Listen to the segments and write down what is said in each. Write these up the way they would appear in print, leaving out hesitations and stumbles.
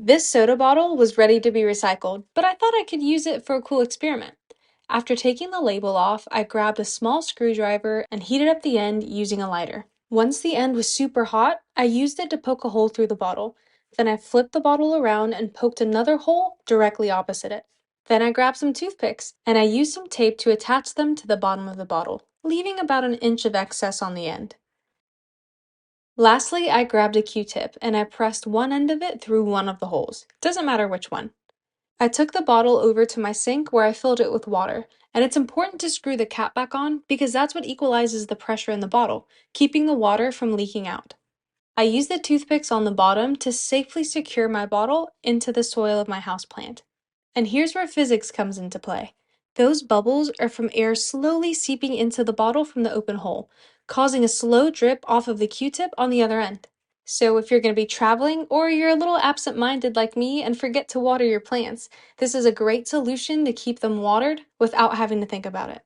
This soda bottle was ready to be recycled, but I thought I could use it for a cool experiment. After taking the label off, I grabbed a small screwdriver and heated up the end using a lighter. Once the end was super hot, I used it to poke a hole through the bottle. Then I flipped the bottle around and poked another hole directly opposite it. Then I grabbed some toothpicks and I used some tape to attach them to the bottom of the bottle, leaving about an inch of excess on the end. Lastly, I grabbed a Q-tip and I pressed one end of it through one of the holes. Doesn't matter which one. I took the bottle over to my sink where I filled it with water, and it's important to screw the cap back on because that's what equalizes the pressure in the bottle, keeping the water from leaking out. I used the toothpicks on the bottom to safely secure my bottle into the soil of my houseplant. And here's where physics comes into play. Those bubbles are from air slowly seeping into the bottle from the open hole, causing a slow drip off of the Q-tip on the other end. So if you're going to be traveling or you're a little absent-minded like me and forget to water your plants, this is a great solution to keep them watered without having to think about it.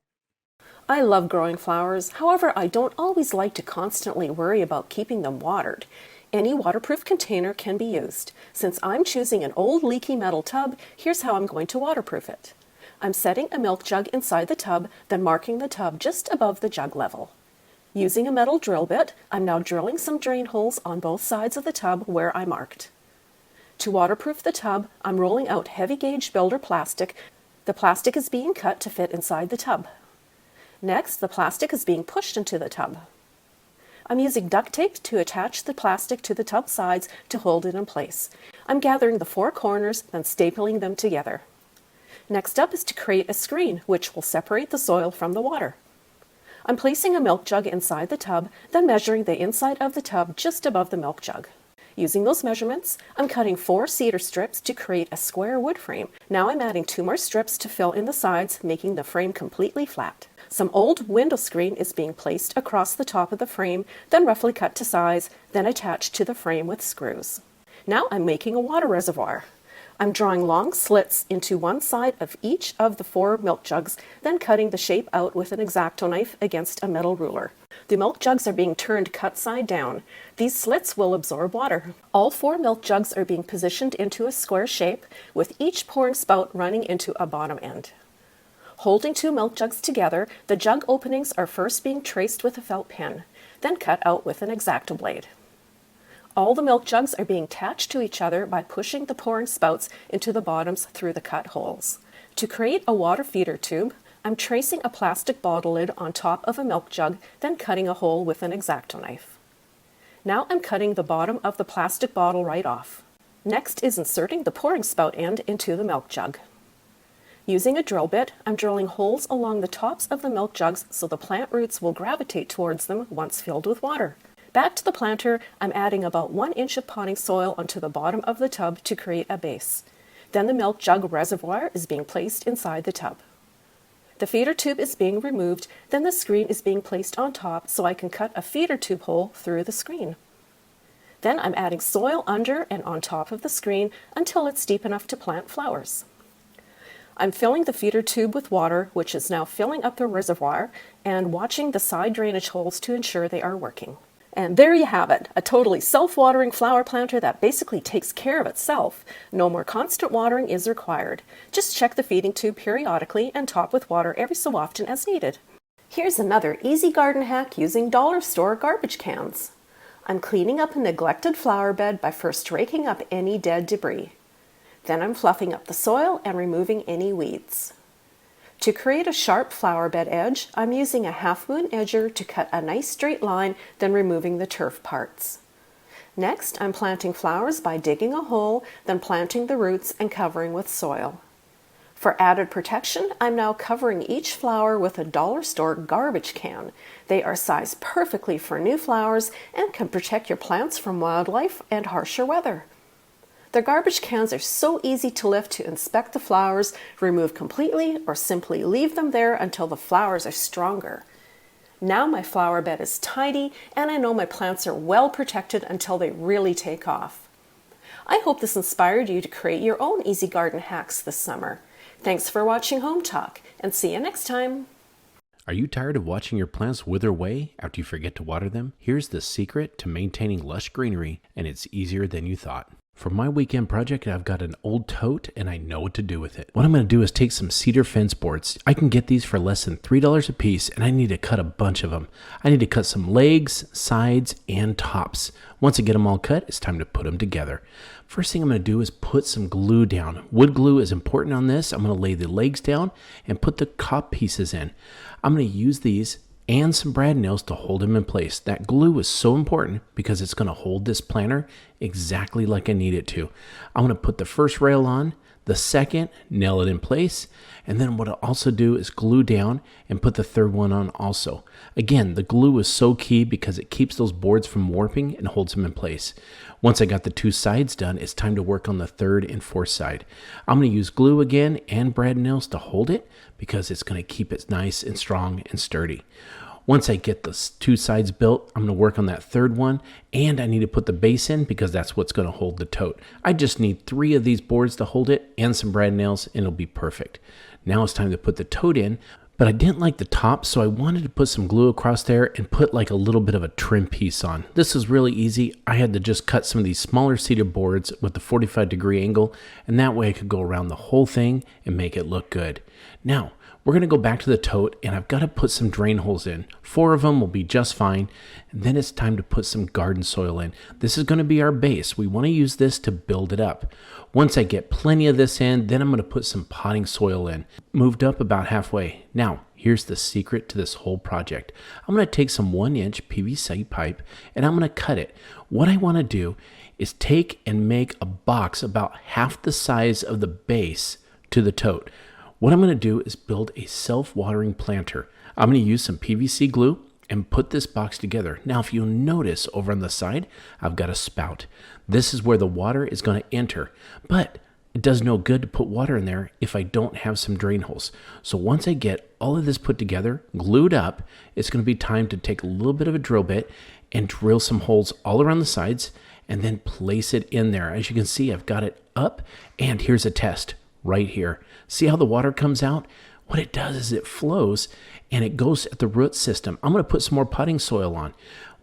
I love growing flowers, however, I don't always like to constantly worry about keeping them watered. Any waterproof container can be used. Since I'm choosing an old leaky metal tub, here's how I'm going to waterproof it. I'm setting a milk jug inside the tub, then marking the tub just above the jug level. Using a metal drill bit, I'm now drilling some drain holes on both sides of the tub where I marked. To waterproof the tub, I'm rolling out heavy gauge builder plastic. The plastic is being cut to fit inside the tub. Next, the plastic is being pushed into the tub. I'm using duct tape to attach the plastic to the tub sides to hold it in place. I'm gathering the four corners, then stapling them together. Next up is to create a screen, which will separate the soil from the water. I'm placing a milk jug inside the tub, then measuring the inside of the tub just above the milk jug. Using those measurements, I'm cutting 4 cedar strips to create a square wood frame. Now I'm adding 2 more strips to fill in the sides, making the frame completely flat. Some old window screen is being placed across the top of the frame, then roughly cut to size, then attached to the frame with screws. Now I'm making a water reservoir. I'm drawing long slits into one side of each of the 4 milk jugs, then cutting the shape out with an X-Acto knife against a metal ruler. The milk jugs are being turned cut side down. These slits will absorb water. All 4 milk jugs are being positioned into a square shape, with each pouring spout running into a bottom end. Holding 2 milk jugs together, the jug openings are first being traced with a felt pen, then cut out with an X-Acto blade. All the milk jugs are being attached to each other by pushing the pouring spouts into the bottoms through the cut holes. To create a water feeder tube, I'm tracing a plastic bottle lid on top of a milk jug, then cutting a hole with an X-Acto knife. Now I'm cutting the bottom of the plastic bottle right off. Next is inserting the pouring spout end into the milk jug. Using a drill bit, I'm drilling holes along the tops of the milk jugs so the plant roots will gravitate towards them once filled with water. Back to the planter, I'm adding about 1 inch of potting soil onto the bottom of the tub to create a base. Then the milk jug reservoir is being placed inside the tub. The feeder tube is being removed, then the screen is being placed on top so I can cut a feeder tube hole through the screen. Then I'm adding soil under and on top of the screen until it's deep enough to plant flowers. I'm filling the feeder tube with water, which is now filling up the reservoir, and watching the side drainage holes to ensure they are working. And there you have it, a totally self-watering flower planter that basically takes care of itself. No more constant watering is required. Just check the feeding tube periodically and top with water every so often as needed. Here's another easy garden hack using dollar store garbage cans. I'm cleaning up a neglected flower bed by first raking up any dead debris. Then I'm fluffing up the soil and removing any weeds. To create a sharp flower bed edge, I'm using a half-moon edger to cut a nice straight line, then removing the turf parts. Next, I'm planting flowers by digging a hole, then planting the roots and covering with soil. For added protection, I'm now covering each flower with a dollar store garbage can. They are sized perfectly for new flowers and can protect your plants from wildlife and harsher weather. The garbage cans are so easy to lift to inspect the flowers, remove completely, or simply leave them there until the flowers are stronger. Now my flower bed is tidy, and I know my plants are well protected until they really take off. I hope this inspired you to create your own easy garden hacks this summer. Thanks for watching Home Talk, and see you next time. Are you tired of watching your plants wither away after you forget to water them? Here's the secret to maintaining lush greenery, and it's easier than you thought. For my weekend project, I've got an old tote and I know what to do with it. What I'm going to do is take some cedar fence boards. I can get these for less than $3 a piece, and I need to cut a bunch of them. I need to cut some legs, sides, and tops. Once I get them all cut, it's time to put them together. First thing I'm going to do is put some glue down. Wood glue is important on this. I'm going to lay the legs down and put the top pieces in. I'm going to use these and some brad nails to hold them in place. That glue is so important because it's going to hold this planter exactly like I need it to. I'm going to put the first rail on, the second, nail it in place, and then what I'll also do is glue down and put the third one on also. Again, the glue is so key because it keeps those boards from warping and holds them in place. Once I got the two sides done, it's time to work on the third and fourth side. I'm going to use glue again and brad nails to hold it because it's going to keep it nice and strong and sturdy. Once I get the two sides built, I'm going to work on that third one, and I need to put the base in because that's what's going to hold the tote. I just need 3 of these boards to hold it and some brad nails, and it'll be perfect. Now it's time to put the tote in, but I didn't like the top, so I wanted to put some glue across there and put like a little bit of a trim piece on. This is really easy. I had to just cut some of these smaller cedar boards with the 45-degree angle, and that way I could go around the whole thing and make it look good. Now, we're going to go back to the tote, and I've got to put some drain holes in. 4 of them will be just fine. And then it's time to put some garden soil in. This is going to be our base. We want to use this to build it up. Once I get plenty of this in, then I'm going to put some potting soil in. Moved up about halfway. Now, here's the secret to this whole project. I'm going to take some 1-inch PVC pipe, and I'm going to cut it. What I want to do is take and make a box about half the size of the base to the tote. What I'm going to do is build a self-watering planter. I'm going to use some PVC glue and put this box together. Now, if you'll notice over on the side, I've got a spout. This is where the water is going to enter, but it does no good to put water in there if I don't have some drain holes. So once I get all of this put together, glued up, it's going to be time to take a little bit of a drill bit and drill some holes all around the sides and then place it in there. As you can see, I've got it up, and here's a test. Right here. See how the water comes out? What it does is it flows and it goes at the root system. I'm going to put some more potting soil on.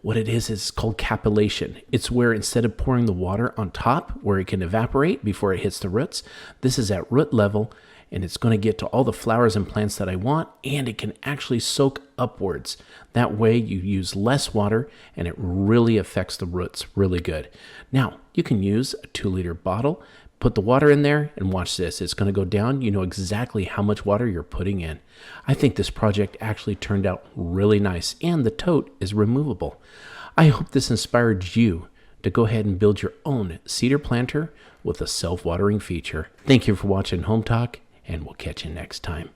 What it is called capillation. It's where instead of pouring the water on top where it can evaporate before it hits the roots, this is at root level, and it's going to get to all the flowers and plants that I want, and it can actually soak upwards. That way you use less water and it really affects the roots really good. Now, you can use a 2-liter bottle. Put the water in there and watch this. It's going to go down. You know exactly how much water you're putting in. I think this project actually turned out really nice, and the tote is removable. I hope this inspired you to go ahead and build your own cedar planter with a self-watering feature. Thank you for watching Home Talk, and we'll catch you next time.